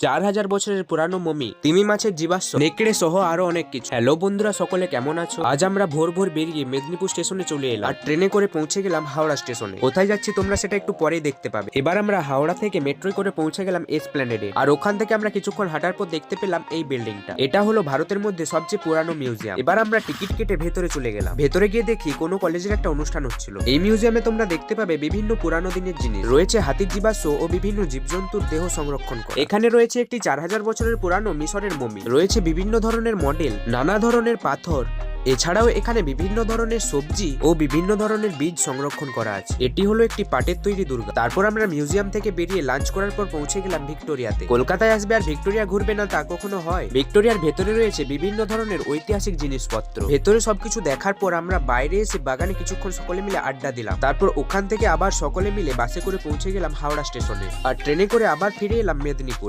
4000 বছরের পুরানো মমি, তিমি মাছের জীবাশ্ম, নেকড়ে সহ আরো অনেক কিছু। হ্যালো বন্ধুরা, সকলে কেমন আছো? আজ আমরা ভোর ভোর বেরিয়ে মেদিনীপুর স্টেশনে চলে এলাম আর ট্রেনে করে পৌঁছে গেলাম হাওড়া স্টেশনে। কোথায় যাচ্ছি তোমরা সেটা একটু পরেই দেখতে পাবে। এবার আমরা হাওড়া থেকে মেট্রোয় করে পৌঁছে গেলাম এসপ্ল্যানেডে, আর ওখান থেকে আমরা কিছুক্ষণ হাঁটার পর দেখতে পেলাম এই বিল্ডিংটা। এটা হলো ভারতের মধ্যে সবচেয়ে পুরানো মিউজিয়াম। এবার আমরা টিকিট কেটে ভেতরে চলে গেলাম। ভেতরে গিয়ে দেখি কোনো কলেজের একটা অনুষ্ঠান হচ্ছিল। এই মিউজিয়ামে তোমরা দেখতে পাবে বিভিন্ন পুরানো দিনের জিনিস রয়েছে, হাতির জীবাশ্ম ও বিভিন্ন জীবজন্তুর দেহ সংরক্ষণ করা। এখানে রয়েছে একটি 4000 বছরের পুরানো মিশরের মমি, রয়েছে বিভিন্ন ধরনের মডেল, নানা ধরনের পাথর। এছাড়াও এখানে বিভিন্ন ধরনের সবজি ও বিভিন্ন ধরনের বীজ সংরক্ষণ করা আছে। এটি হলো একটি পাটের তৈরি দুর্গা। তারপর আমরা মিউজিয়াম থেকে বেরিয়ে লাঞ্চ করার পর পৌঁছে গেলাম ভিক্টোরিয়াতে। কলকাতায় আসবে আর ভিক্টোরিয়া ঘুরবে না তা কখনো হয়? ভিক্টোরিয়ার ভেতরে রয়েছে বিভিন্ন ধরনের ঐতিহাসিক জিনিসপত্র। ভেতরে সবকিছু দেখার পর আমরা বাইরে এসে বাগানে কিছুক্ষণ সকলে মিলে আড্ডা দিলাম। তারপর ওখান থেকে আবার সকলে মিলে বাসে করে পৌঁছে গেলাম হাওড়া স্টেশনে, আর ট্রেনে করে আবার ফিরে এলাম মেদিনীপুর।